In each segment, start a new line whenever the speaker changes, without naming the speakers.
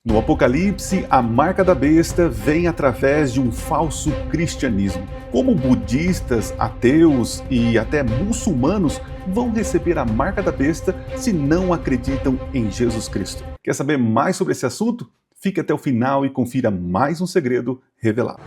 No Apocalipse, a marca da besta vem através de um falso cristianismo. Como budistas, ateus e até muçulmanos vão receber a marca da besta se não acreditam em Jesus Cristo? Quer saber mais sobre esse assunto? Fique até o final e confira mais um segredo revelado.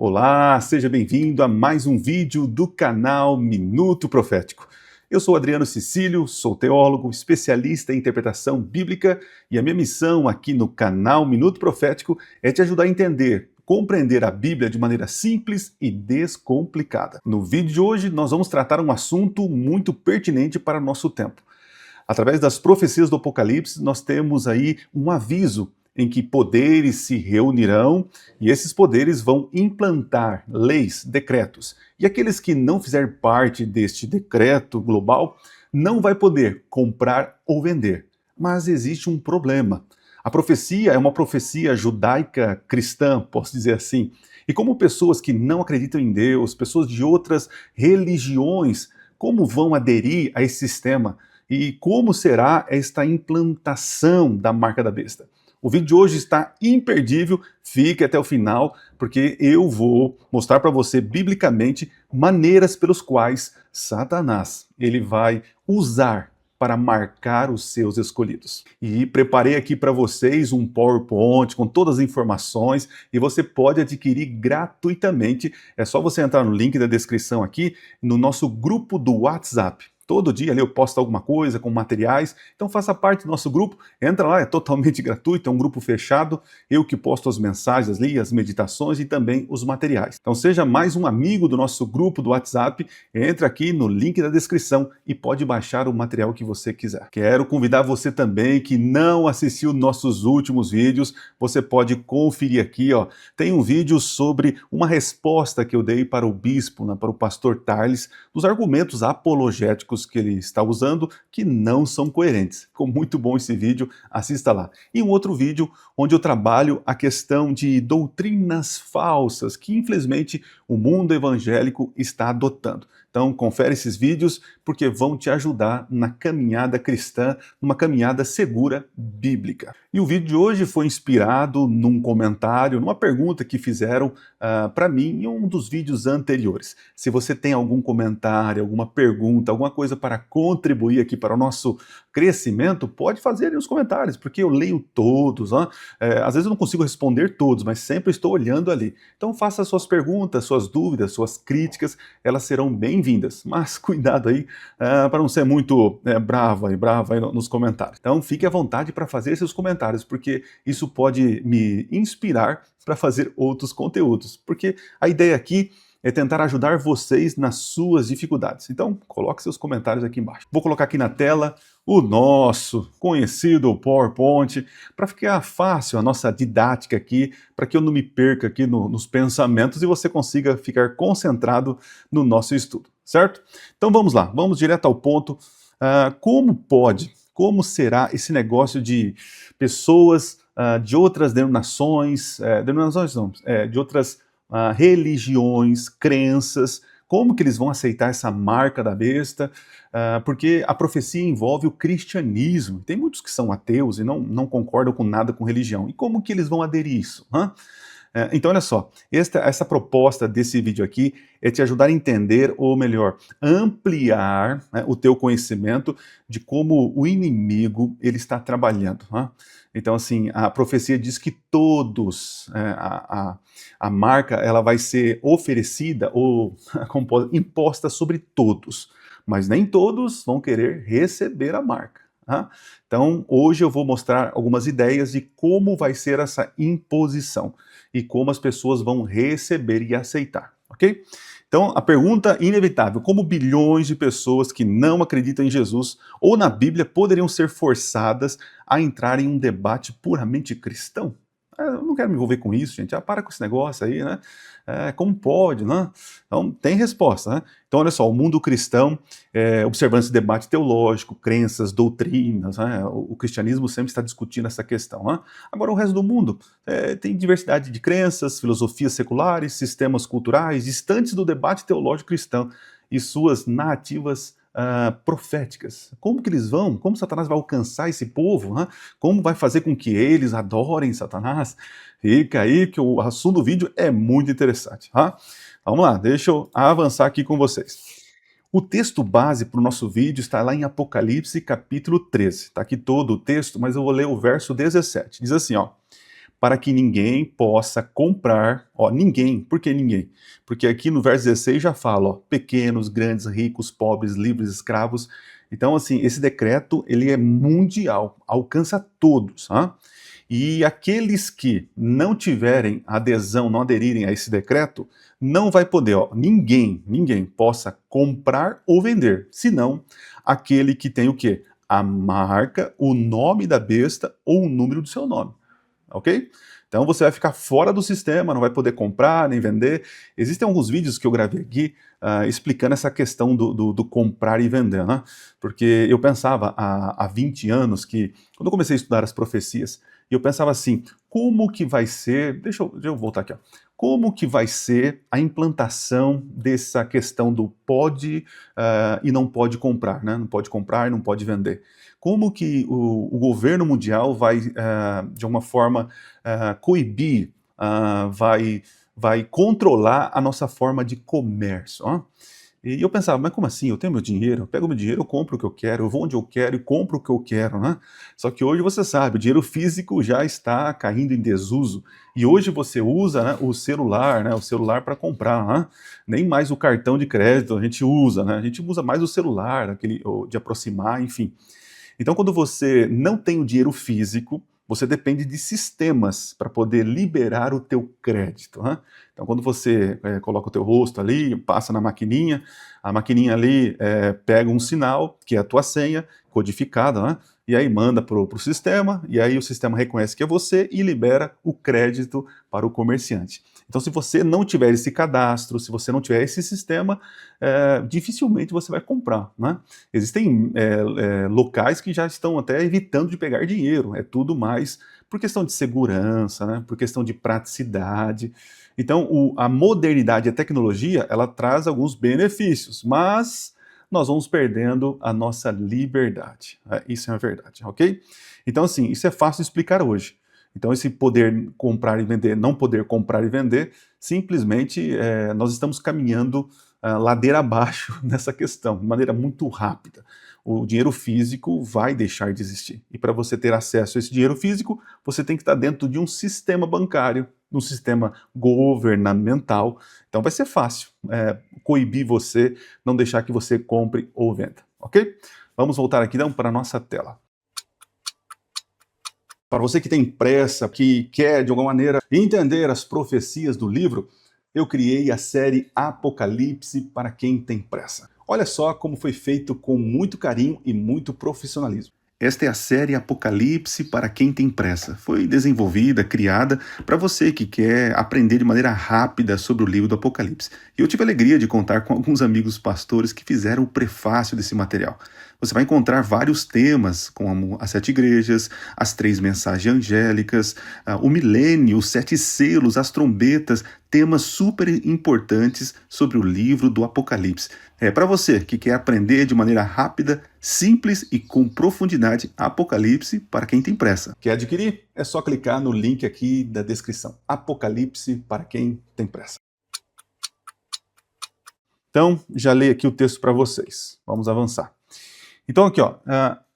Olá, seja bem-vindo a mais um vídeo do canal Minuto Profético. Eu sou Adriano Cecílio, sou teólogo, especialista em interpretação bíblica e a minha missão aqui no canal Minuto Profético é te ajudar a entender, compreender a Bíblia de maneira simples e descomplicada. No vídeo de hoje nós vamos tratar um assunto muito pertinente para o nosso tempo. Através das profecias do Apocalipse nós temos aí um aviso em que poderes se reunirão e esses poderes vão implantar leis, decretos. E aqueles que não fizerem parte deste decreto global não vai poder comprar ou vender. Mas existe um problema. A profecia é uma profecia judaica cristã, posso dizer assim. E como pessoas que não acreditam em Deus, pessoas de outras religiões, como vão aderir a esse sistema? E como será esta implantação da marca da besta? O vídeo de hoje está imperdível, fique até o final, porque eu vou mostrar para você, biblicamente, maneiras pelos quais Satanás ele vai usar para marcar os seus escolhidos. E preparei aqui para vocês um PowerPoint com todas as informações e você pode adquirir gratuitamente. É só você entrar no link da descrição aqui, no nosso grupo do WhatsApp. Todo dia ali eu posto alguma coisa com materiais, então faça parte do nosso grupo, entra lá, é totalmente gratuito, é um grupo fechado, eu que posto as mensagens ali, as meditações e também os materiais. Então seja mais um amigo do nosso grupo do WhatsApp, entra aqui no link da descrição e pode baixar o material que você quiser. Quero convidar você também que não assistiu nossos últimos vídeos, você pode conferir aqui, ó, tem um vídeo sobre uma resposta que eu dei para o bispo, para o pastor Tarles, dos argumentos apologéticos que ele está usando que não são coerentes. Ficou muito bom esse vídeo, assista lá. E um outro vídeo onde eu trabalho a questão de doutrinas falsas que infelizmente o mundo evangélico está adotando. Então confere esses vídeos porque vão te ajudar na caminhada cristã, numa caminhada segura bíblica. E o vídeo de hoje foi inspirado num comentário, numa pergunta que fizeram para mim em um dos vídeos anteriores. Se você tem algum comentário, alguma pergunta, alguma coisa para contribuir aqui para o nosso crescimento, pode fazer aí nos comentários, porque eu leio todos. Às vezes eu não consigo responder todos, mas sempre estou olhando ali. Então faça suas perguntas, suas dúvidas, suas críticas, elas serão bem-vindas. Mas cuidado aí para não ser muito brava aí nos comentários. Então fique à vontade para fazer seus comentários, porque isso pode me inspirar para fazer outros conteúdos. Porque a ideia aqui é tentar ajudar vocês nas suas dificuldades. Então, coloque seus comentários aqui embaixo. Vou colocar aqui na tela o nosso conhecido PowerPoint, para ficar fácil a nossa didática aqui, para que eu não me perca aqui nos pensamentos e você consiga ficar concentrado no nosso estudo, certo? Então vamos lá, vamos direto ao ponto. Como será esse negócio de pessoas de outras denominações, de outras religiões, crenças, como que eles vão aceitar essa marca da besta? Porque a profecia envolve o cristianismo. Tem muitos que são ateus e não concordam com nada com religião. E como que eles vão aderir a isso? Então, olha só, essa proposta desse vídeo aqui é te ajudar a entender, ou melhor, ampliar o teu conhecimento de como o inimigo ele está trabalhando. Então, assim, a profecia diz que todos, a marca ela vai ser oferecida ou imposta sobre todos, mas nem todos vão querer receber a marca. Então, hoje eu vou mostrar algumas ideias de como vai ser essa imposição e como as pessoas vão receber e aceitar, ok? Então, a pergunta inevitável: como bilhões de pessoas que não acreditam em Jesus ou na Bíblia poderiam ser forçadas a entrar em um debate puramente cristão? Eu não quero me envolver com isso, gente. Para com esse negócio aí, né? Como pode, né? Então, tem resposta, né? Então, olha só, o mundo cristão, observando esse debate teológico, crenças, doutrinas, né? O cristianismo sempre está discutindo essa questão, né? Agora, o resto do mundo tem diversidade de crenças, filosofias seculares, sistemas culturais, distantes do debate teológico cristão e suas narrativas proféticas. Como Satanás vai alcançar esse povo? Né? Como vai fazer com que eles adorem Satanás? Fica aí que o assunto do vídeo é muito interessante. Tá? Vamos lá, deixa eu avançar aqui com vocês. O texto base para o nosso vídeo está lá em Apocalipse, capítulo 13. Está aqui todo o texto, mas eu vou ler o verso 17. Diz assim, ó. Para que ninguém possa comprar, ninguém, por que ninguém? Porque aqui no verso 16 já fala, pequenos, grandes, ricos, pobres, livres, escravos. Então, assim, esse decreto, ele é mundial, alcança todos, tá? E aqueles que não tiverem adesão, não aderirem a esse decreto, não vai poder, ninguém possa comprar ou vender, senão aquele que tem o quê? A marca, o nome da besta ou o número do seu nome. Ok? Então você vai ficar fora do sistema, não vai poder comprar nem vender. Existem alguns vídeos que eu gravei aqui explicando essa questão do comprar e vender, né? Porque eu pensava há 20 anos que, quando eu comecei a estudar as profecias, eu pensava assim, como que vai ser, deixa eu voltar aqui, ó. Como que vai ser a implantação dessa questão do pode e não pode comprar, né? Não pode comprar e não pode vender. Como que o governo mundial vai, de alguma forma, coibir, vai controlar a nossa forma de comércio. Ó. E eu pensava, mas como assim? Eu tenho meu dinheiro, eu pego meu dinheiro, eu compro o que eu quero, eu vou onde eu quero e compro o que eu quero, né? Só que hoje você sabe, o dinheiro físico já está caindo em desuso. E hoje você usa, né, o celular para comprar, né? Nem mais o cartão de crédito a gente usa, né? A gente usa mais o celular, de aproximar, enfim. Então, quando você não tem o dinheiro físico, você depende de sistemas para poder liberar o teu crédito. Né? Então, quando você coloca o teu rosto ali, passa na maquininha, a maquininha ali pega um sinal, que é a tua senha, codificada, né? E aí manda para o sistema, e aí o sistema reconhece que é você e libera o crédito para o comerciante. Então, se você não tiver esse cadastro, se você não tiver esse sistema, dificilmente você vai comprar, né? Existem locais que já estão até evitando de pegar dinheiro, é tudo mais por questão de segurança, né? Por questão de praticidade. Então, a modernidade e a tecnologia, ela traz alguns benefícios, mas nós vamos perdendo a nossa liberdade. Isso é a verdade, ok? Então, assim, isso é fácil de explicar hoje. Então, esse poder comprar e vender, não poder comprar e vender, simplesmente nós estamos caminhando ladeira abaixo nessa questão, de maneira muito rápida. O dinheiro físico vai deixar de existir. E para você ter acesso a esse dinheiro físico, você tem que estar dentro de um sistema bancário, de um sistema governamental. Então vai ser fácil coibir você, não deixar que você compre ou venda, ok? Vamos voltar aqui então para a nossa tela. Para você que tem pressa, que quer de alguma maneira entender as profecias do livro, eu criei a série Apocalipse para quem tem pressa. Olha só como foi feito com muito carinho e muito profissionalismo. Esta é a série Apocalipse para quem tem pressa. Foi desenvolvida, criada para você que quer aprender de maneira rápida sobre o livro do Apocalipse. E eu tive a alegria de contar com alguns amigos pastores que fizeram o prefácio desse material. Você vai encontrar vários temas, como as 7 igrejas, as 3 mensagens angélicas, o milênio, os 7 selos, as trombetas, temas super importantes sobre o livro do Apocalipse. Para você que quer aprender de maneira rápida, simples e com profundidade Apocalipse para quem tem pressa. Quer adquirir? É só clicar no link aqui da descrição. Apocalipse para quem tem pressa. Então, já leio aqui o texto para vocês. Vamos avançar. Então aqui, ó,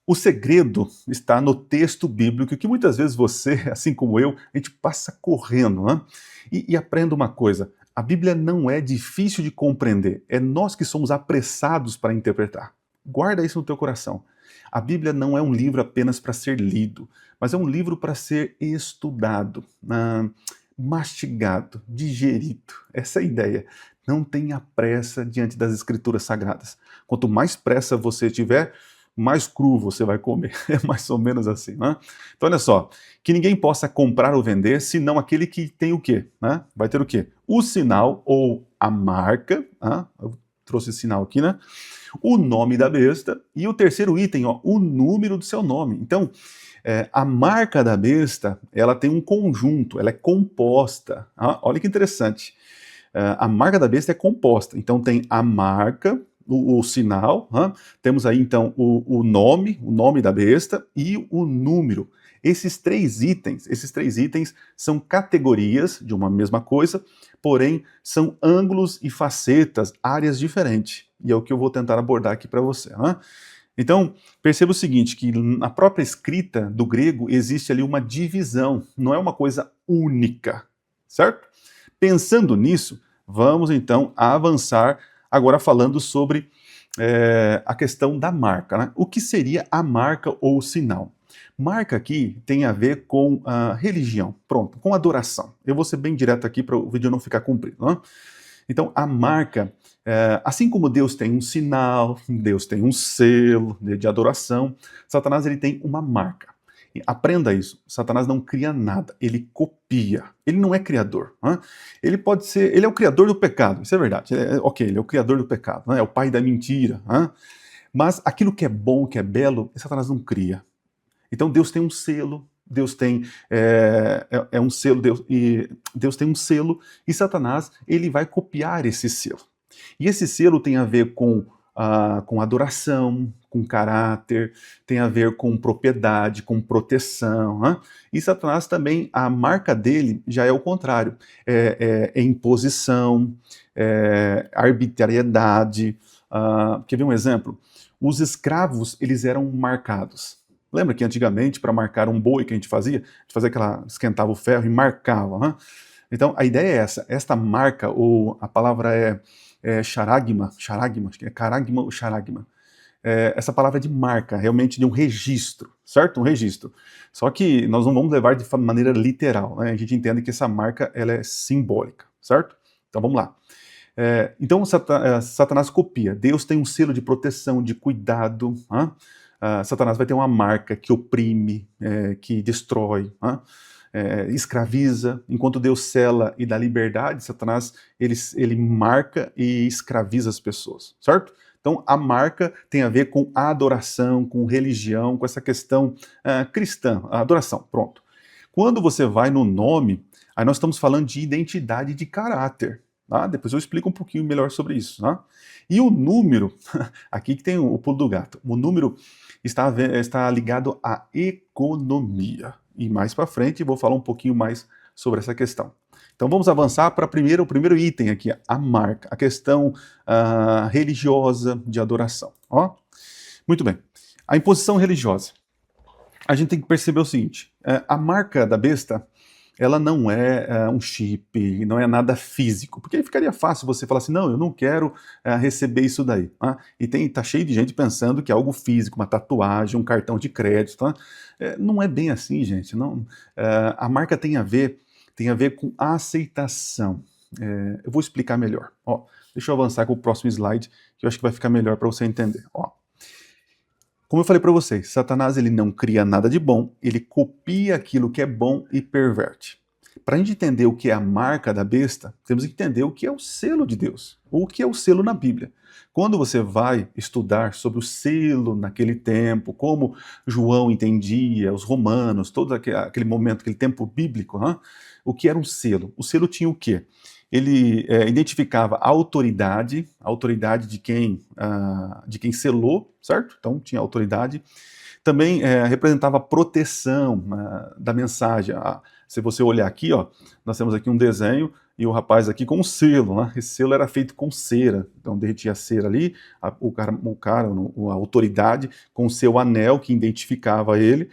o segredo está no texto bíblico que muitas vezes você, assim como eu, a gente passa correndo, né? E aprenda uma coisa, a Bíblia não é difícil de compreender, é nós que somos apressados para interpretar. Guarda isso no teu coração. A Bíblia não é um livro apenas para ser lido, mas é um livro para ser estudado, mastigado, digerido. Essa é a ideia. Não tenha pressa diante das Escrituras Sagradas. Quanto mais pressa você tiver, mais cru você vai comer. É mais ou menos assim, né? Então, olha só, que ninguém possa comprar ou vender, senão aquele que tem o quê? Né? Vai ter o quê? O sinal ou a marca, eu trouxe esse sinal aqui, né? O nome da besta e o terceiro item, ó, o número do seu nome. Então, a marca da besta, ela tem um conjunto, ela é composta. Olha que interessante. A marca da besta é composta. Então tem a marca, o sinal, temos aí então o nome da besta e o número. Esses três itens são categorias de uma mesma coisa, porém são ângulos e facetas, áreas diferentes. E é o que eu vou tentar abordar aqui para você. Então, perceba o seguinte, que na própria escrita do grego existe ali uma divisão, não é uma coisa única, certo? Pensando nisso, vamos então avançar agora falando sobre a questão da marca. Né? O que seria a marca ou sinal? Marca aqui tem a ver com a religião, pronto, com adoração. Eu vou ser bem direto aqui para o vídeo não ficar comprido. Né? Então, a marca, assim como Deus tem um sinal, Deus tem um selo de adoração, Satanás ele tem uma marca. E aprenda isso, Satanás não cria nada, ele copia. Ele não é criador. Ele é o criador do pecado, isso é verdade. Ele é o criador do pecado, é o pai da mentira. Mas aquilo que é bom, que é belo, Satanás não cria. Então Deus tem um selo, Deus tem um selo, Deus tem um selo, e Satanás ele vai copiar esse selo. E esse selo tem a ver com adoração, com caráter, tem a ver com propriedade, com proteção. E Satanás também, a marca dele já é o contrário, é imposição, arbitrariedade. Quer ver um exemplo? Os escravos, eles eram marcados. Lembra que antigamente, para marcar um boi que a gente fazia esquentava o ferro e marcava. Então, a ideia é essa. Esta marca, ou a palavra é charagma, acho que é caragma ou charagma. Essa palavra é de marca, realmente de um registro, certo? Um registro. Só que nós não vamos levar de maneira literal, né? A gente entende que essa marca ela é simbólica, certo? Então, vamos lá. Então, Satanás copia. Deus tem um selo de proteção, de cuidado. Satanás vai ter uma marca que oprime, que destrói, escraviza. Enquanto Deus cela e dá liberdade, Satanás ele marca e escraviza as pessoas, certo? Então a marca tem a ver com a adoração, com religião, com essa questão cristã, a adoração, pronto. Quando você vai no nome, aí nós estamos falando de identidade de caráter. Depois eu explico um pouquinho melhor sobre isso. E o número, aqui que tem o pulo do gato, o número está ligado à economia. E mais para frente vou falar um pouquinho mais sobre essa questão. Então vamos avançar para o primeiro item aqui, a marca, a questão religiosa de adoração. Muito bem, a imposição religiosa. A gente tem que perceber o seguinte, a marca da besta, ela não é um chip, não é nada físico, porque aí ficaria fácil você falar assim, não, eu não quero receber isso daí. E tá cheio de gente pensando que é algo físico, uma tatuagem, um cartão de crédito. Não é bem assim, gente. Não. A marca tem a ver com aceitação. Eu vou explicar melhor. Deixa eu avançar com o próximo slide, que eu acho que vai ficar melhor para você entender. Como eu falei para vocês, Satanás ele não cria nada de bom, ele copia aquilo que é bom e perverte. Para a gente entender o que é a marca da besta, temos que entender o que é o selo de Deus, ou o que é o selo na Bíblia. Quando você vai estudar sobre o selo naquele tempo, como João entendia, os romanos, todo aquele momento, aquele tempo bíblico, o que era um selo? O selo tinha o quê? Ele identificava a autoridade de quem selou, certo? Então tinha autoridade. Também representava a proteção da mensagem. Se você olhar aqui, nós temos aqui um desenho e o rapaz aqui com um selo. Esse selo era feito com cera, então derretia a cera ali, a autoridade com o seu anel que identificava ele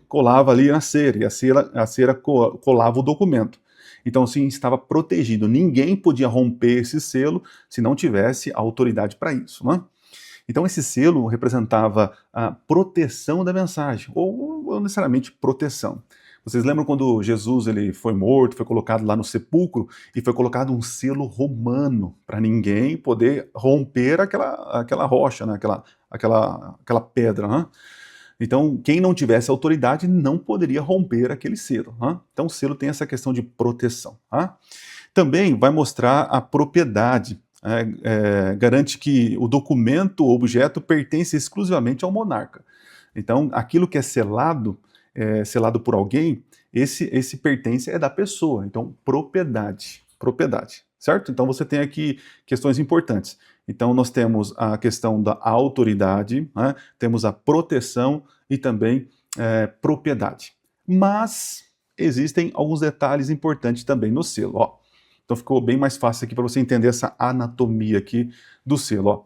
colava ali na cera, e a cera colava o documento. Então, assim, estava protegido. Ninguém podia romper esse selo se não tivesse autoridade para isso. Então, esse selo representava a proteção da mensagem, ou necessariamente proteção. Vocês lembram quando Jesus ele foi morto, foi colocado lá no sepulcro, e foi colocado um selo romano, para ninguém poder romper aquela rocha, aquela pedra. Né? Então, quem não tivesse autoridade não poderia romper aquele selo. Né? Então, o selo tem essa questão de proteção. Né? Também vai mostrar a propriedade, garante que o documento ou objeto pertence exclusivamente ao monarca. Então, aquilo que é selado por alguém, esse pertence é da pessoa. Então, propriedade, certo? Então, você tem aqui questões importantes. Então, nós temos a questão da autoridade, né? Temos a proteção e também propriedade. Mas existem alguns detalhes importantes também no selo. Ó. Então, ficou bem mais fácil aqui para você entender essa anatomia aqui do selo. Ó.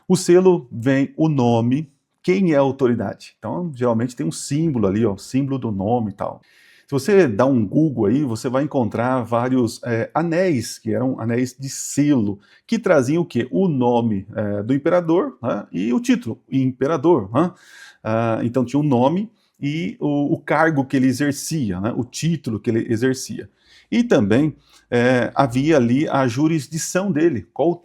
O selo vem o nome, quem é a autoridade. Então, geralmente tem um símbolo ali, ó, símbolo do nome e tal. Se você dá um Google aí, você vai encontrar vários anéis, que eram anéis de selo, que traziam o quê? O nome do imperador, né? E o título, imperador. Né? Então tinha o nome e o cargo que ele exercia, né? O título que ele exercia. E também havia ali a jurisdição dele, qual o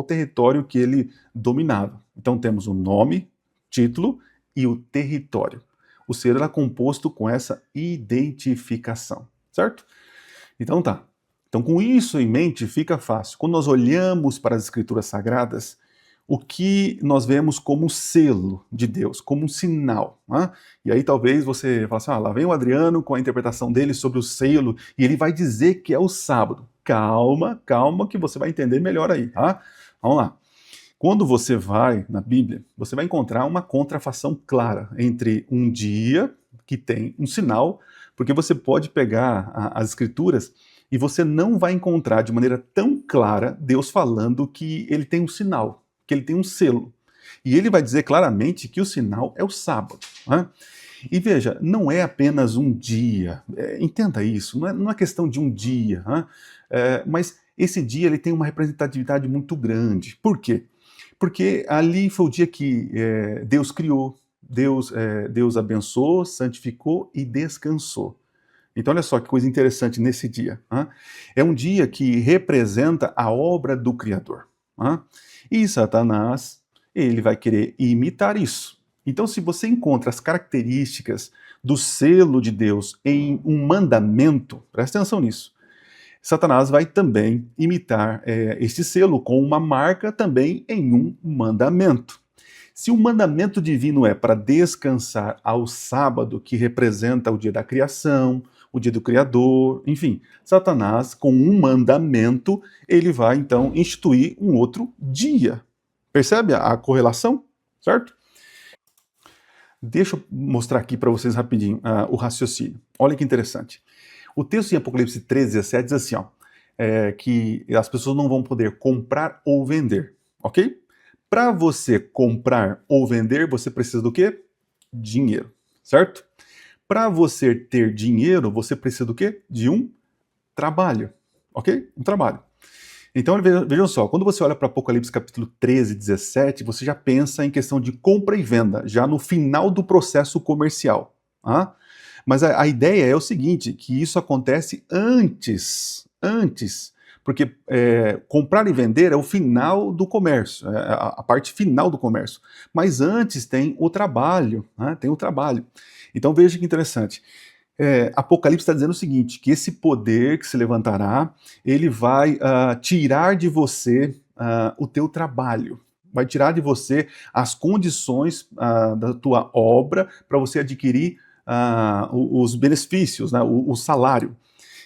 território que ele dominava. Então temos o nome, título e o território. O selo era composto com essa identificação, certo? Então tá. Então com isso em mente fica fácil. Quando nós olhamos para as escrituras sagradas, o que nós vemos como selo de Deus, como um sinal. Né? E aí talvez você fale assim, lá vem o Adriano com a interpretação dele sobre o selo, e ele vai dizer que é o sábado. Calma, calma que você vai entender melhor aí, tá? Vamos lá. Quando você vai na Bíblia, você vai encontrar uma contrafação clara entre um dia que tem um sinal, porque você pode pegar as escrituras e você não vai encontrar de maneira tão clara Deus falando que ele tem um sinal, que ele tem um selo. E ele vai dizer claramente que o sinal é o sábado. Né? E veja, não é apenas um dia, entenda isso, não é questão de um dia, né? Mas esse dia ele tem uma representatividade muito grande. Por quê? Porque ali foi o dia que Deus criou, Deus abençoou, santificou e descansou. Então olha só que coisa interessante nesse dia. Hein? É um dia que representa a obra do Criador. Hein? E Satanás, ele vai querer imitar isso. Então se você encontra as características do selo de Deus em um mandamento, presta atenção nisso, Satanás vai também imitar este selo com uma marca também em um mandamento. Se o mandamento divino é para descansar ao sábado, que representa o dia da criação, o dia do Criador, enfim, Satanás, com um mandamento, ele vai então instituir um outro dia. Percebe a correlação? Certo? Deixa eu mostrar aqui para vocês rapidinho o raciocínio. Olha que interessante. O texto em Apocalipse 13, 17 diz assim, ó, que as pessoas não vão poder comprar ou vender, ok? Para você comprar ou vender, você precisa do quê? Dinheiro, certo? Para você ter dinheiro, você precisa do quê? De um trabalho, ok? Um trabalho. Então, vejam só, quando você olha para Apocalipse capítulo 13, 17, você já pensa em questão de compra e venda, já no final do processo comercial. Tá? Mas a ideia é o seguinte, que isso acontece antes, porque comprar e vender é o final do comércio, a parte final do comércio. Mas antes tem o trabalho, né? Tem o trabalho. Então veja que interessante. Apocalipse está dizendo o seguinte, que esse poder que se levantará, ele vai tirar de você o teu trabalho, vai tirar de você as condições da tua obra para você adquirir os benefícios, né, o salário.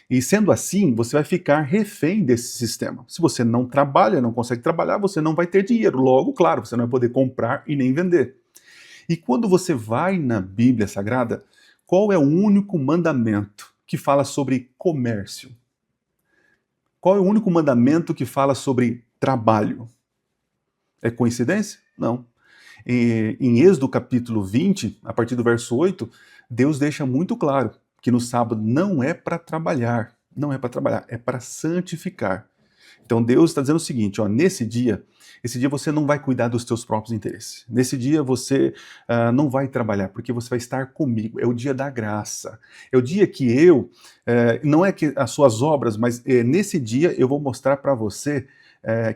E sendo assim, você vai ficar refém desse sistema. Se você não trabalha, não consegue trabalhar, você não vai ter dinheiro. Logo, claro, você não vai poder comprar e nem vender. E quando você vai na Bíblia Sagrada, qual é o único mandamento que fala sobre comércio? Qual é o único mandamento que fala sobre trabalho? É coincidência? Não. Em Êxodo capítulo 20, a partir do verso 8, Deus deixa muito claro que no sábado não é para trabalhar, é para santificar. Então Deus está dizendo o seguinte, ó, esse dia você não vai cuidar dos teus próprios interesses. Nesse dia você não vai trabalhar, porque você vai estar comigo. É o dia da graça. É o dia que não é que as suas obras, mas nesse dia eu vou mostrar para você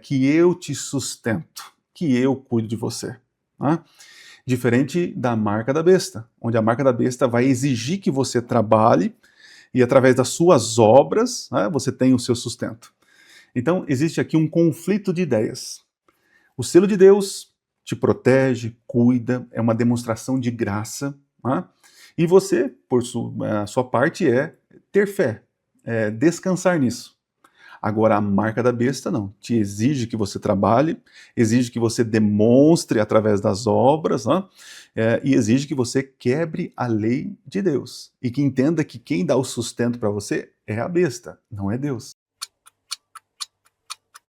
que eu te sustento, que eu cuido de você. Tá? Diferente da marca da besta, onde a marca da besta vai exigir que você trabalhe e através das suas obras, né, você tem o seu sustento. Então, existe aqui um conflito de ideias. O selo de Deus te protege, cuida, é uma demonstração de graça, né? E você, a sua parte, é ter fé, é descansar nisso. Agora, a marca da besta não. Te exige que você trabalhe, exige que você demonstre através das obras, né? E exige que você quebre a lei de Deus. E que entenda que quem dá o sustento para você é a besta, não é Deus.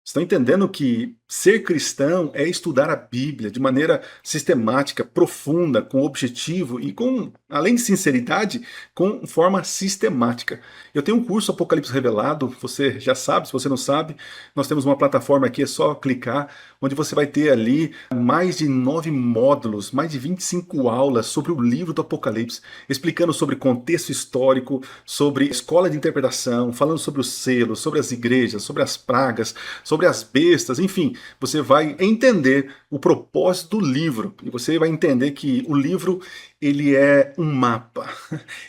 Estão entendendo que ser cristão é estudar a Bíblia de maneira sistemática, profunda, com objetivo e com, além de sinceridade, com forma sistemática. Eu tenho um curso Apocalipse Revelado, você já sabe, se você não sabe, nós temos uma plataforma aqui, é só clicar, onde você vai ter ali mais de 9 módulos, mais de 25 aulas sobre o livro do Apocalipse, explicando sobre contexto histórico, sobre escola de interpretação, falando sobre os selos, sobre as igrejas, sobre as pragas, sobre as bestas, enfim, você vai entender o propósito do livro e você vai entender que o livro ele é um mapa,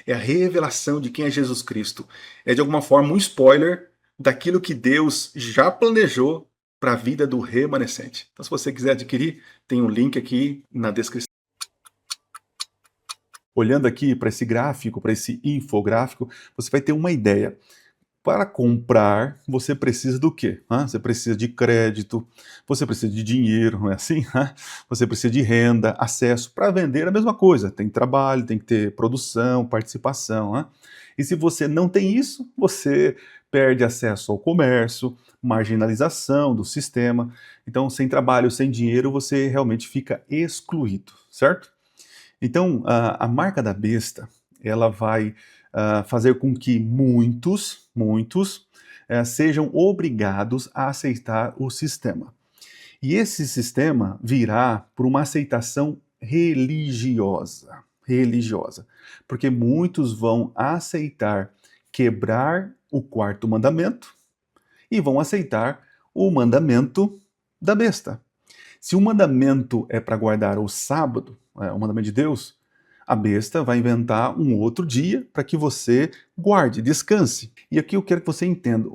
é a revelação de quem é Jesus Cristo, é de alguma forma um spoiler daquilo que Deus já planejou para a vida do remanescente. Então, se você quiser adquirir, tem um link aqui na descrição. Olhando aqui para esse gráfico, para esse infográfico, você vai ter uma ideia. Para comprar, você precisa do quê? Você precisa de crédito, você precisa de dinheiro, não é assim? Você precisa de renda, acesso. Para vender, a mesma coisa. Tem trabalho, tem que ter produção, participação. E se você não tem isso, você perde acesso ao comércio, marginalização do sistema. Então, sem trabalho, sem dinheiro, você realmente fica excluído, certo? Então, a marca da besta, ela vai fazer com que muitos sejam obrigados a aceitar o sistema. E esse sistema virá por uma aceitação religiosa, porque muitos vão aceitar quebrar o quarto mandamento e vão aceitar o mandamento da besta. Se o mandamento é para guardar o sábado, o mandamento de Deus, a besta vai inventar um outro dia para que você guarde, descanse. E aqui eu quero que você entenda,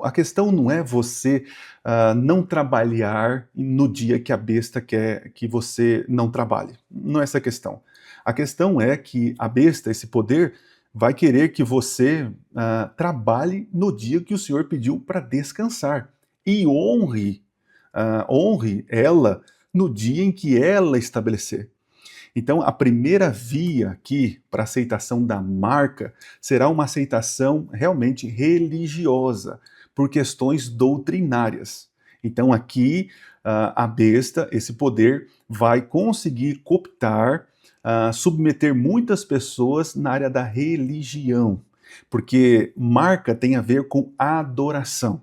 a questão não é você não trabalhar no dia que a besta quer que você não trabalhe. Não é essa a questão. A questão é que a besta, esse poder, vai querer que você trabalhe no dia que o Senhor pediu para descansar. E honre ela no dia em que ela estabelecer. Então, a primeira via aqui para aceitação da marca será uma aceitação realmente religiosa, por questões doutrinárias. Então, aqui, a besta, esse poder, vai conseguir cooptar, submeter muitas pessoas na área da religião, porque marca tem a ver com adoração.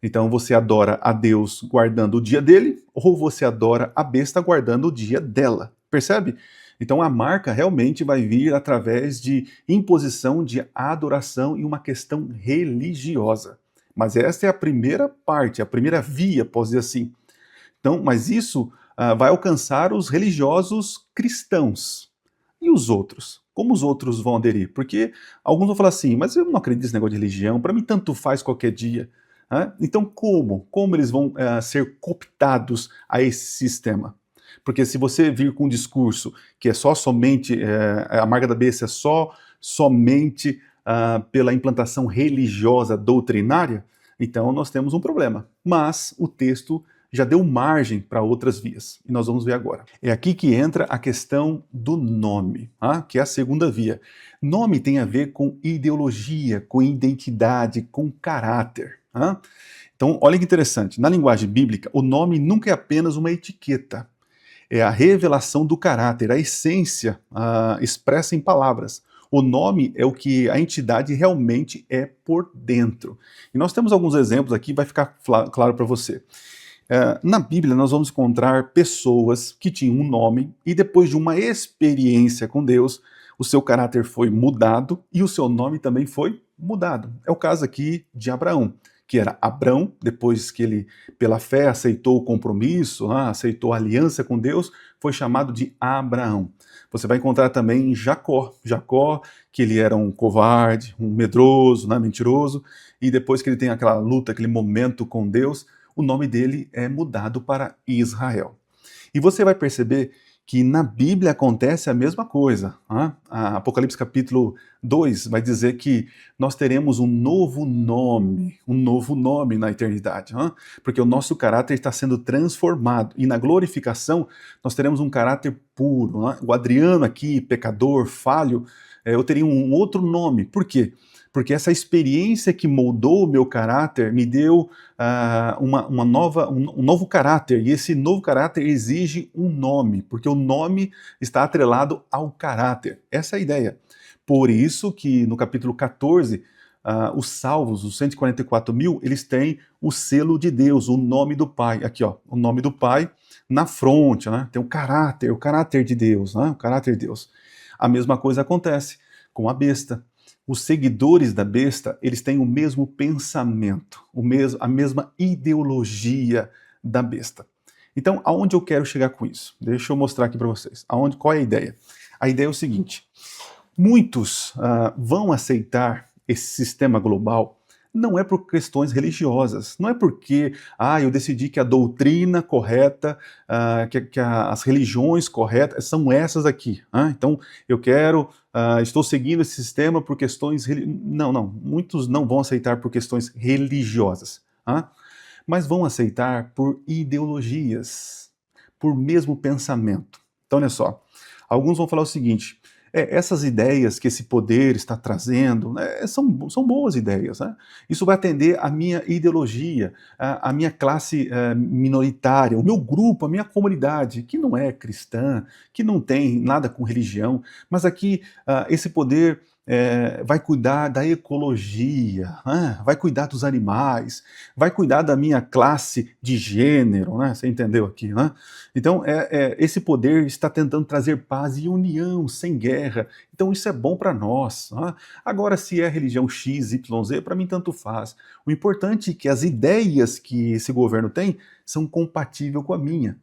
Então, você adora a Deus guardando o dia dele, ou você adora a besta guardando o dia dela. Percebe? Então a marca realmente vai vir através de imposição de adoração e uma questão religiosa. Mas essa é a primeira parte, a primeira via, posso dizer assim. Então, mas isso vai alcançar os religiosos cristãos. E os outros? Como os outros vão aderir? Porque alguns vão falar assim, mas eu não acredito nesse negócio de religião, para mim tanto faz qualquer dia. Então como eles vão ser cooptados a esse sistema? Porque se você vir com um discurso que é somente, a marca da besta é somente pela implantação religiosa doutrinária, então nós temos um problema. Mas o texto já deu margem para outras vias, e nós vamos ver agora. É aqui que entra a questão do nome, que é a segunda via. Nome tem a ver com ideologia, com identidade, com caráter. Então, olha que interessante, na linguagem bíblica, o nome nunca é apenas uma etiqueta. É a revelação do caráter, a essência expressa em palavras. O nome é o que a entidade realmente é por dentro. E nós temos alguns exemplos aqui, vai ficar claro para você. Na Bíblia, nós vamos encontrar pessoas que tinham um nome e depois de uma experiência com Deus, o seu caráter foi mudado e o seu nome também foi mudado. É o caso aqui de Abraão, que era Abrão, depois que ele, pela fé, aceitou o compromisso, aceitou a aliança com Deus, foi chamado de Abraão. Você vai encontrar também Jacó, que ele era um covarde, um medroso, mentiroso, e depois que ele tem aquela luta, aquele momento com Deus, o nome dele é mudado para Israel. E você vai perceber que na Bíblia acontece a mesma coisa. A Apocalipse capítulo 2 vai dizer que nós teremos um novo nome na eternidade, porque o nosso caráter está sendo transformado, e na glorificação nós teremos um caráter puro. O Adriano aqui, pecador, falho, eu teria um outro nome. Por quê? Porque essa experiência que moldou o meu caráter me deu um novo caráter, e esse novo caráter exige um nome, porque o nome está atrelado ao caráter. Essa é a ideia. Por isso que no capítulo 14, os salvos, os 144 mil, eles têm o selo de Deus, o nome do Pai. Aqui, ó, o nome do Pai na fronte, tem o caráter de Deus, o caráter de Deus. A mesma coisa acontece com a besta. Os seguidores da besta, eles têm o mesmo pensamento, a mesma ideologia da besta. Então, aonde eu quero chegar com isso? Deixa eu mostrar aqui para vocês. Qual é a ideia? A ideia é o seguinte: muitos vão aceitar esse sistema global não é por questões religiosas, não é porque eu decidi que a doutrina correta, que as religiões corretas são essas aqui. Então eu estou seguindo esse sistema por questões não, muitos não vão aceitar por questões religiosas, mas vão aceitar por ideologias, por mesmo pensamento. Então olha só, alguns vão falar o seguinte: essas ideias que esse poder está trazendo, são boas ideias. Isso vai atender à minha ideologia, à minha classe minoritária, o meu grupo, a minha comunidade, que não é cristã, que não tem nada com religião, mas aqui esse poder vai cuidar da ecologia, vai cuidar dos animais, vai cuidar da minha classe de gênero, você entendeu aqui, Então, esse poder está tentando trazer paz e união, sem guerra, então isso é bom para nós. Agora, se é religião X, Y, Z, para mim tanto faz. O importante é que as ideias que esse governo tem são compatíveis com a minha.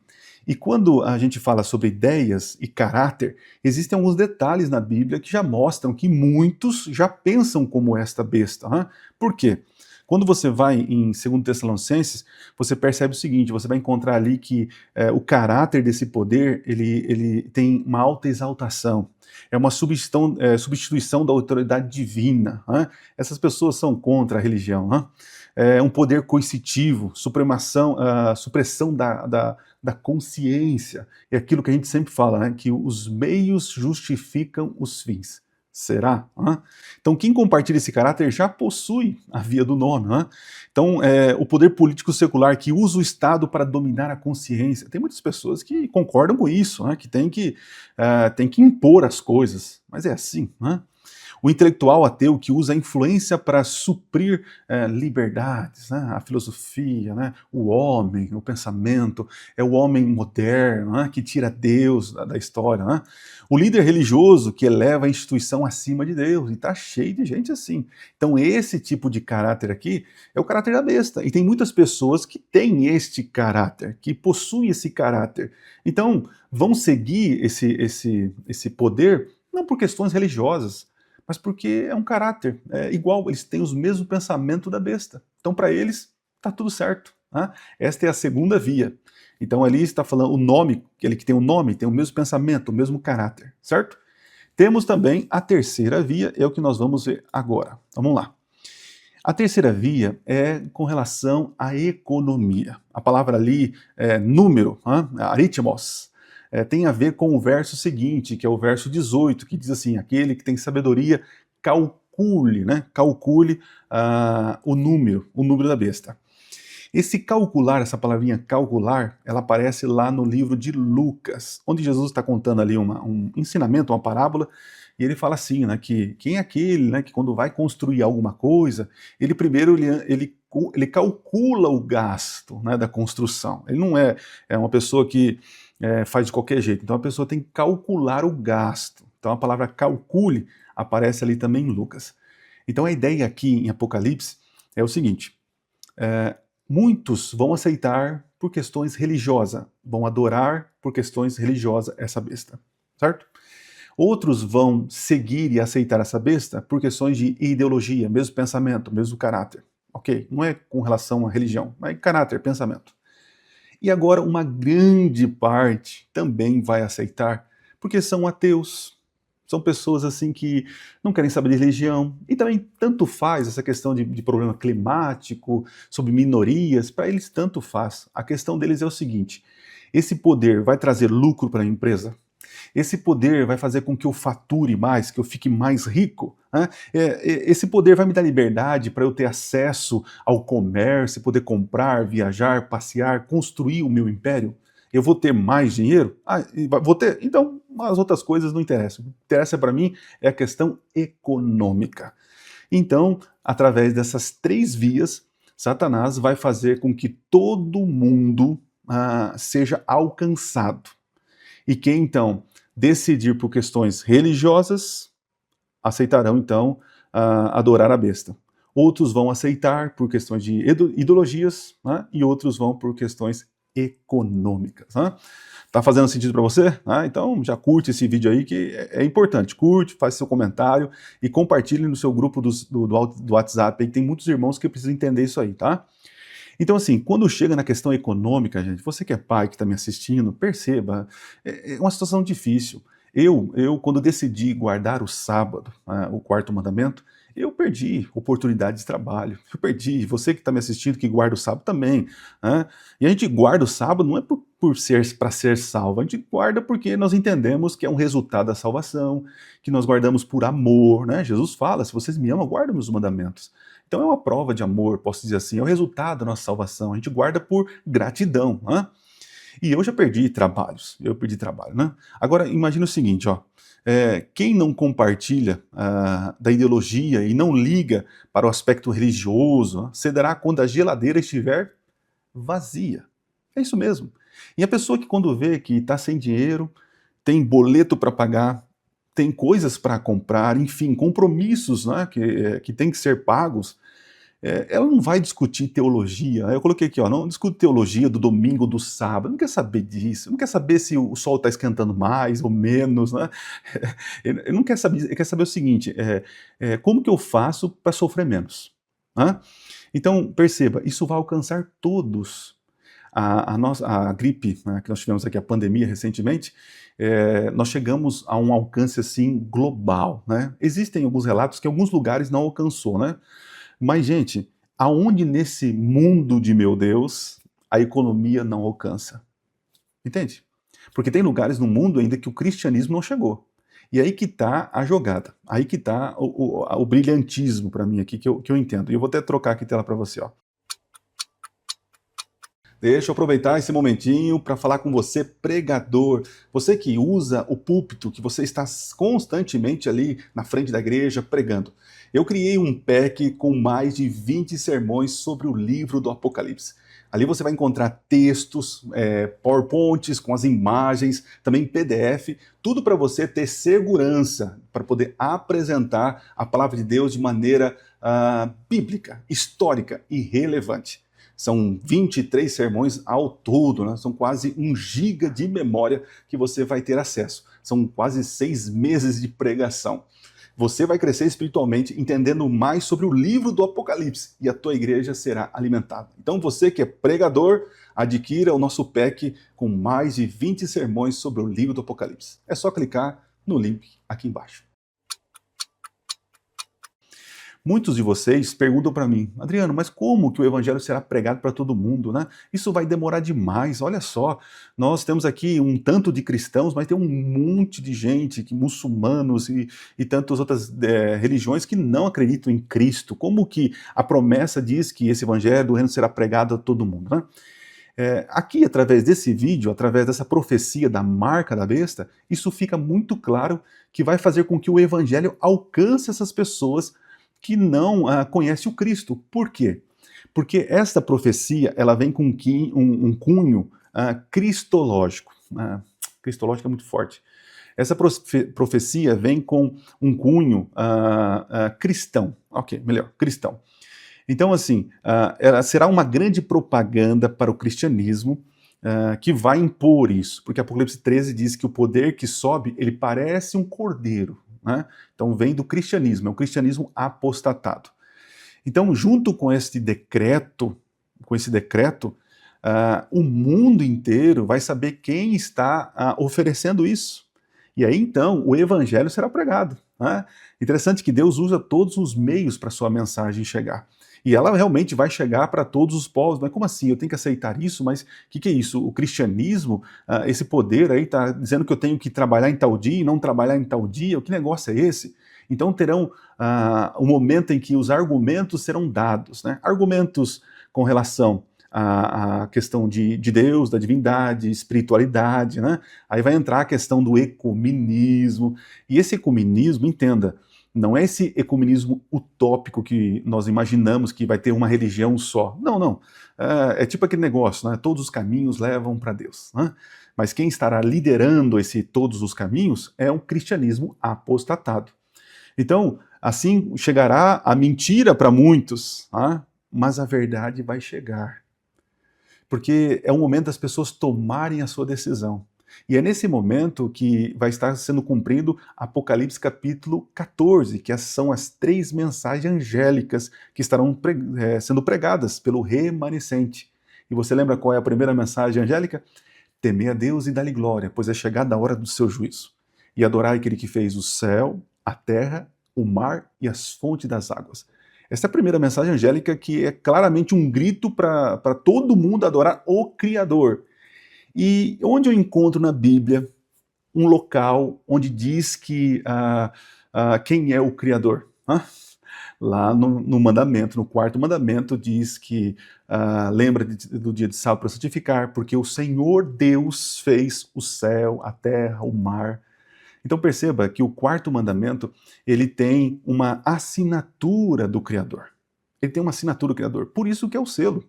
E quando a gente fala sobre ideias e caráter, existem alguns detalhes na Bíblia que já mostram que muitos já pensam como esta besta. Por quê? Quando você vai em 2 Tessalonicenses, você percebe o seguinte: você vai encontrar ali que o caráter desse poder, ele tem uma alta exaltação. É uma substituição da autoridade divina. Essas pessoas são contra a religião. É um poder coercitivo, supressão da consciência. É aquilo que a gente sempre fala, que os meios justificam os fins. Será? Então, quem compartilha esse caráter já possui a via do nome. Então, o poder político secular que usa o Estado para dominar a consciência. Tem muitas pessoas que concordam com isso, que tem que impor as coisas. Mas é assim. O intelectual ateu que usa a influência para suprir liberdades, a filosofia, o homem, o pensamento, é o homem moderno, que tira Deus da história. O líder religioso que eleva a instituição acima de Deus, e está cheio de gente assim. Então esse tipo de caráter aqui é o caráter da besta, e tem muitas pessoas que têm este caráter, que possuem esse caráter. Então vão seguir esse poder não por questões religiosas, mas porque é um caráter igual, eles têm os mesmos pensamentos da besta. Então, para eles, está tudo certo. Esta é a segunda via. Então, ali está falando o nome, aquele que tem o nome, tem o mesmo pensamento, o mesmo caráter, certo? Temos também a terceira via, é o que nós vamos ver agora. Vamos lá. A terceira via é com relação à economia. A palavra ali é número, aritmos. Tem a ver com o verso seguinte, que é o verso 18, que diz assim: aquele que tem sabedoria, calcule, calcule o número da besta. Esse calcular, essa palavrinha calcular, ela aparece lá no livro de Lucas, onde Jesus está contando ali um ensinamento, uma parábola, e ele fala assim, que quem é aquele que quando vai construir alguma coisa, ele primeiro ele calcula o gasto da construção. Ele não é uma pessoa que faz de qualquer jeito. Então a pessoa tem que calcular o gasto. Então a palavra calcule aparece ali também em Lucas. Então a ideia aqui em Apocalipse é o seguinte: Muitos vão aceitar por questões religiosas, vão adorar por questões religiosas essa besta, certo? Outros vão seguir e aceitar essa besta por questões de ideologia, mesmo pensamento, mesmo caráter. Ok? Não é com relação à religião, mas caráter, pensamento. E agora uma grande parte também vai aceitar porque são ateus. São pessoas assim que não querem saber de religião. E também tanto faz essa questão de problema climático, sobre minorias, para eles tanto faz. A questão deles é o seguinte: esse poder vai trazer lucro para a empresa? Esse poder vai fazer com que eu fature mais, que eu fique mais rico? Né? Esse poder vai me dar liberdade para eu ter acesso ao comércio, poder comprar, viajar, passear, construir o meu império? Eu vou ter mais dinheiro? Vou ter? Então, as outras coisas não interessam. O que interessa para mim é a questão econômica. Então, através dessas três vias, Satanás vai fazer com que todo mundo seja alcançado. E quem então decidir por questões religiosas, aceitarão então adorar a besta. Outros vão aceitar por questões de ideologias, né? E outros vão por questões econômicas. Né? Tá fazendo sentido para você? Então já curte esse vídeo aí que é importante. Curte, faz seu comentário e compartilhe no seu grupo do WhatsApp aí, que tem muitos irmãos que precisam entender isso aí, tá? Então, assim, quando chega na questão econômica, gente, você que é pai, que está me assistindo, perceba, é uma situação difícil. Quando decidi guardar o sábado, o quarto mandamento, eu perdi oportunidade de trabalho. Eu perdi. Você que está me assistindo, que guarda o sábado também. Né? E a gente guarda o sábado não é para ser salvo, a gente guarda porque nós entendemos que é um resultado da salvação, que nós guardamos por amor. Né? Jesus fala: se vocês me amam, guardem os mandamentos. Então é uma prova de amor, posso dizer assim, é o resultado da nossa salvação. A gente guarda por gratidão. Né? E eu já perdi trabalhos, né? Agora, imagina o seguinte, ó, quem não compartilha da ideologia e não liga para o aspecto religioso, cederá quando a geladeira estiver vazia. É isso mesmo. E a pessoa que quando vê que está sem dinheiro, tem boleto para pagar, tem coisas para comprar, enfim, compromissos, né, que tem que ser pagos, ela não vai discutir teologia. Eu coloquei aqui, ó, não discute teologia do domingo, do sábado, não quer saber disso, não quer saber se o sol está esquentando mais ou menos, né? Ele não quer saber, ele quer saber o seguinte, como que eu faço para sofrer menos? Né? Então, perceba, isso vai alcançar todos. A gripe, né, que nós tivemos aqui, a pandemia recentemente, nós chegamos a um alcance assim global. Né? Existem alguns relatos que alguns lugares não alcançou, né? Mas, gente, aonde nesse mundo de meu Deus a economia não alcança? Entende? Porque tem lugares no mundo ainda que o cristianismo não chegou. E aí que está a jogada, aí que está o brilhantismo para mim aqui, que eu entendo. E eu vou até trocar aqui a tela para você, ó. Deixa eu aproveitar esse momentinho para falar com você, pregador. Você que usa o púlpito, que você está constantemente ali na frente da igreja pregando. Eu criei um pack com mais de 20 sermões sobre o livro do Apocalipse. Ali você vai encontrar textos, PowerPoints com as imagens, também PDF, tudo para você ter segurança, para poder apresentar a palavra de Deus de maneira bíblica, histórica e relevante. São 23 sermões ao todo, né? São quase 1 giga de memória que você vai ter acesso. São quase 6 meses de pregação. Você vai crescer espiritualmente entendendo mais sobre o livro do Apocalipse e a tua igreja será alimentada. Então você que é pregador, adquira o nosso pack com mais de 20 sermões sobre o livro do Apocalipse. É só clicar no link aqui embaixo. Muitos de vocês perguntam para mim: Adriano, mas como que o evangelho será pregado para todo mundo, né? Isso vai demorar demais. Olha só, nós temos aqui um tanto de cristãos, mas tem um monte de gente, muçulmanos e tantas outras religiões que não acreditam em Cristo. Como que a promessa diz que esse evangelho do reino será pregado a todo mundo, né? Aqui, através desse vídeo, através dessa profecia da marca da besta, isso fica muito claro que vai fazer com que o evangelho alcance essas pessoas que não conhece o Cristo. Por quê? Porque esta profecia ela vem com um cunho cristológico. Cristológico é muito forte. Essa profecia vem com um cunho cristão. Ok, melhor, cristão. Então, assim, ela será uma grande propaganda para o cristianismo que vai impor isso, porque Apocalipse 13 diz que o poder que sobe, ele parece um cordeiro, né? Então vem do cristianismo, é um cristianismo apostatado. Então, junto com esse decreto, o mundo inteiro vai saber quem está oferecendo isso. E aí, então, o evangelho será pregado, né? Interessante que Deus usa todos os meios para sua mensagem chegar. E ela realmente vai chegar para todos os povos. Mas como assim? Eu tenho que aceitar isso? Mas o que é isso? O cristianismo, esse poder aí está dizendo que eu tenho que trabalhar em tal dia e não trabalhar em tal dia? Que negócio é esse? Então terão um momento em que os argumentos serão dados, né? Argumentos com relação à questão de Deus, da divindade, espiritualidade, né? Aí vai entrar a questão do ecumenismo. E esse ecumenismo, entenda, não é esse ecumenismo utópico que nós imaginamos que vai ter uma religião só. Não, não. É tipo aquele negócio, né? Todos os caminhos levam para Deus, né? Mas quem estará liderando esse todos os caminhos é um cristianismo apostatado. Então, assim chegará a mentira para muitos, mas a verdade vai chegar. Porque é o momento das pessoas tomarem a sua decisão. E é nesse momento que vai estar sendo cumprido Apocalipse capítulo 14, que são as 3 mensagens angélicas que estarão sendo pregadas pelo remanescente. E você lembra qual é a primeira mensagem angélica? Temer a Deus e dar-lhe glória, pois é chegada a hora do seu juízo. E adorai aquele que fez o céu, a terra, o mar e as fontes das águas. Essa é a primeira mensagem angélica, que é claramente um grito para todo mundo adorar o Criador. E onde eu encontro na Bíblia um local onde diz que quem é o Criador? Lá no mandamento, no 4º mandamento, diz que lembra do dia de sábado para santificar, porque o Senhor Deus fez o céu, a terra, o mar. Então perceba que o 4º mandamento, ele tem uma assinatura do Criador. Ele tem uma assinatura do Criador. Por isso que é o selo.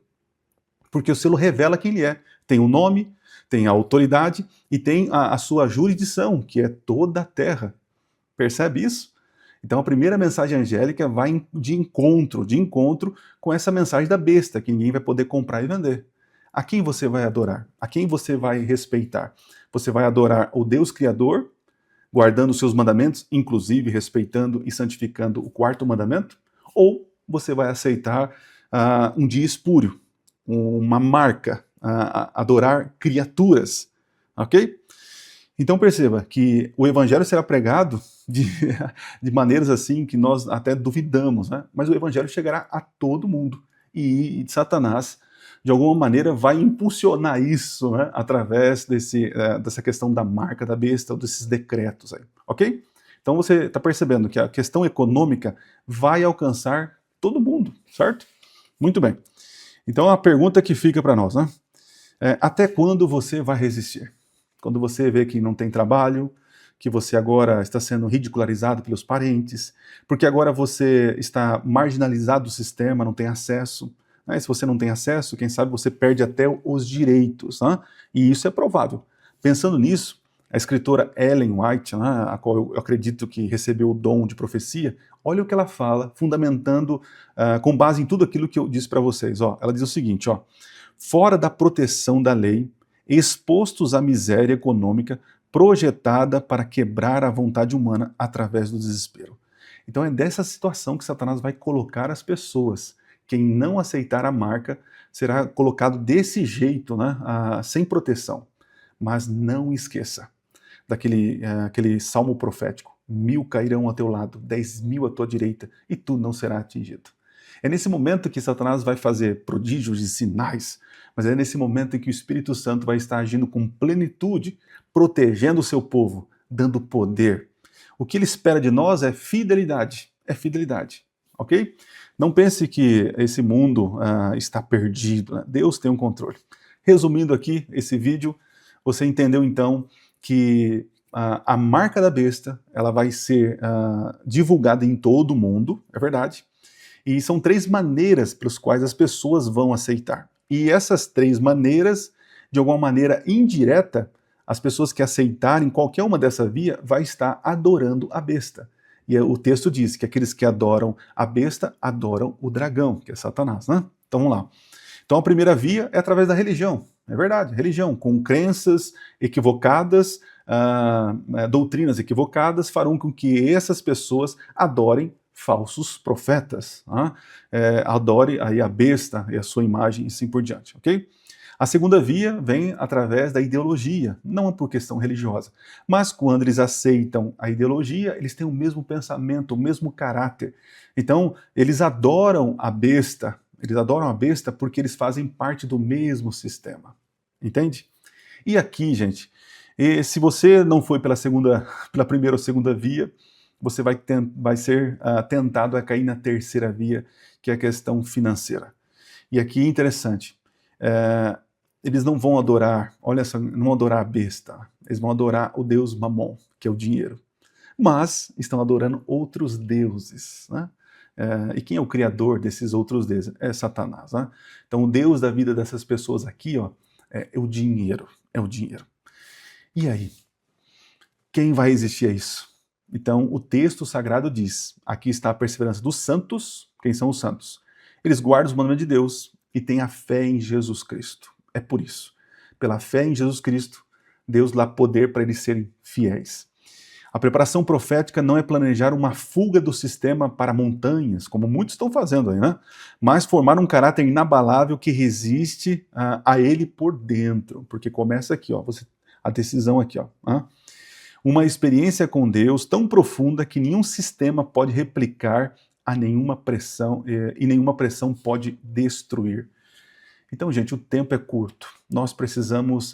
Porque o selo revela quem ele é. Tem o nome, tem a autoridade e tem a sua jurisdição, que é toda a terra. Percebe isso? Então a primeira mensagem angélica vai de encontro com essa mensagem da besta, que ninguém vai poder comprar e vender. A quem você vai adorar? A quem você vai respeitar? Você vai adorar o Deus Criador, guardando os seus mandamentos, inclusive respeitando e santificando o 4º mandamento? Ou você vai aceitar um dia espúrio, uma marca, adorar criaturas, ok? Então perceba que o evangelho será pregado de maneiras assim que nós até duvidamos, né? Mas o evangelho chegará a todo mundo. E Satanás, de alguma maneira, vai impulsionar isso, né? Através dessa questão da marca da besta, ou desses decretos aí, ok? Então você está percebendo que a questão econômica vai alcançar todo mundo, certo? Muito bem. Então a pergunta que fica para nós, né? Até quando você vai resistir? Quando você vê que não tem trabalho, que você agora está sendo ridicularizado pelos parentes, porque agora você está marginalizado do sistema, não tem acesso. Né? Se você não tem acesso, quem sabe você perde até os direitos. Né? E isso é provável. Pensando nisso, a escritora Ellen White, né, a qual eu acredito que recebeu o dom de profecia, olha o que ela fala, fundamentando com base em tudo aquilo que eu disse para vocês. Ela diz o seguinte, fora da proteção da lei, expostos à miséria econômica projetada para quebrar a vontade humana através do desespero. Então é dessa situação que Satanás vai colocar as pessoas. Quem não aceitar a marca será colocado desse jeito, né, sem proteção. Mas não esqueça aquele salmo profético: 1000 cairão ao teu lado, 10.000 à tua direita, e tu não serás atingido. É nesse momento que Satanás vai fazer prodígios e sinais, mas é nesse momento em que o Espírito Santo vai estar agindo com plenitude, protegendo o seu povo, dando poder. O que ele espera de nós é fidelidade, ok? Não pense que esse mundo está perdido, né? Deus tem um controle. Resumindo aqui esse vídeo, você entendeu então que a marca da besta, ela vai ser divulgada em todo o mundo, é verdade. E são 3 maneiras pelas quais as pessoas vão aceitar. E essas 3 maneiras, de alguma maneira indireta, as pessoas que aceitarem qualquer uma dessa via vai estar adorando a besta. E o texto diz que aqueles que adoram a besta adoram o dragão, que é Satanás, né? Então vamos lá. Então a primeira via é através da religião, é verdade, religião, com crenças equivocadas, doutrinas equivocadas farão com que essas pessoas adorem falsos profetas, adore aí a besta e a sua imagem e assim por diante, ok? A segunda via vem através da ideologia, não por questão religiosa, mas quando eles aceitam a ideologia, eles têm o mesmo pensamento, o mesmo caráter. Então, eles adoram a besta porque eles fazem parte do mesmo sistema. Entende? E aqui, gente, se você não foi pela primeira ou segunda via, você vai ser tentado a cair na terceira via, que é a questão financeira. E aqui é interessante, eles não vão adorar, olha só, não vão adorar a besta, eles vão adorar o deus Mamon, que é o dinheiro. Mas estão adorando outros deuses, né? E quem é o criador desses outros deuses? É Satanás, né? Então o deus da vida dessas pessoas aqui, ó, é o dinheiro, é o dinheiro. E aí? Quem vai resistir a isso? Então o texto sagrado diz, aqui está a perseverança dos santos. Quem são os santos? Eles guardam os mandamentos de Deus e têm a fé em Jesus Cristo. É por isso, pela fé em Jesus Cristo, Deus dá poder para eles serem fiéis. A preparação profética não é planejar uma fuga do sistema para montanhas, como muitos estão fazendo aí, né? Mas formar um caráter inabalável que resiste a ele por dentro, porque começa aqui, ó, a decisão aqui, ó. Uma experiência com Deus tão profunda que nenhum sistema pode replicar a nenhuma pressão, e nenhuma pressão pode destruir. Então, gente, o tempo é curto. Nós precisamos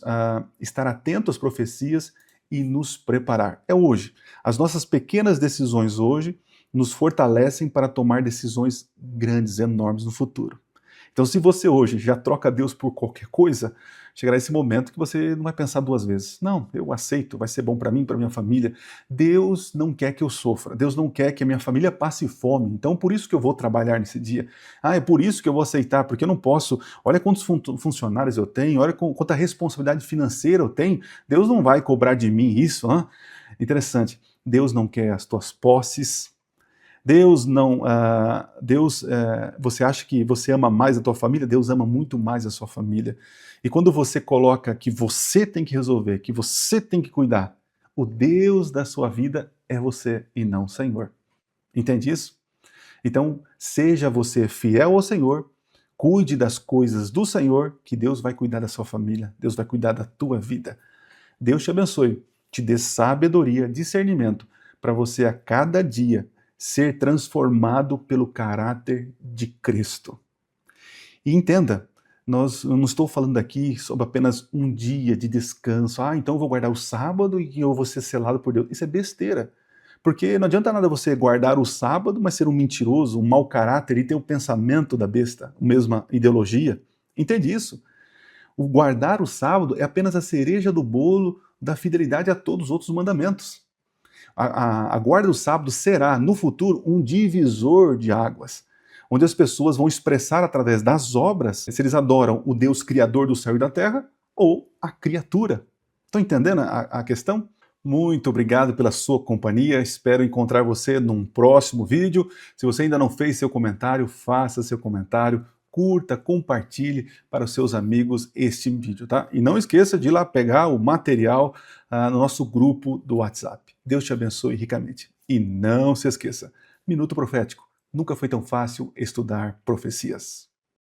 estar atentos às profecias e nos preparar. É hoje. As nossas pequenas decisões hoje nos fortalecem para tomar decisões grandes, enormes no futuro. Então, se você hoje já troca Deus por qualquer coisa, chegará esse momento que você não vai pensar duas vezes. Não, eu aceito, vai ser bom para mim, para minha família. Deus não quer que eu sofra, Deus não quer que a minha família passe fome, então por isso que eu vou trabalhar nesse dia. É por isso que eu vou aceitar, porque eu não posso. Olha quantos funcionários eu tenho, olha quanta responsabilidade financeira eu tenho, Deus não vai cobrar de mim isso. Interessante, Deus não quer as tuas posses, Deus não, você acha que você ama mais a tua família? Deus ama muito mais a sua família. E quando você coloca que você tem que resolver, que você tem que cuidar, o Deus da sua vida é você e não o Senhor. Entende isso? Então, seja você fiel ao Senhor, cuide das coisas do Senhor, que Deus vai cuidar da sua família, Deus vai cuidar da tua vida. Deus te abençoe, te dê sabedoria, discernimento, para você a cada dia ser transformado pelo caráter de Cristo. E entenda, eu não estou falando aqui sobre apenas um dia de descanso. Então eu vou guardar o sábado e eu vou ser selado por Deus. Isso é besteira. Porque não adianta nada você guardar o sábado, mas ser um mentiroso, um mau caráter e ter o pensamento da besta, a mesma ideologia. Entende isso? O guardar o sábado é apenas a cereja do bolo da fidelidade a todos os outros mandamentos. A guarda do sábado será, no futuro, um divisor de águas, onde as pessoas vão expressar através das obras se eles adoram o Deus criador do céu e da terra ou a criatura. Estão entendendo a questão? Muito obrigado pela sua companhia, espero encontrar você num próximo vídeo. Se você ainda não fez seu comentário, faça seu comentário, curta, compartilhe para os seus amigos este vídeo, tá? E não esqueça de ir lá pegar o material no nosso grupo do WhatsApp. Deus te abençoe ricamente. E não se esqueça, Minuto Profético. Nunca foi tão fácil estudar profecias.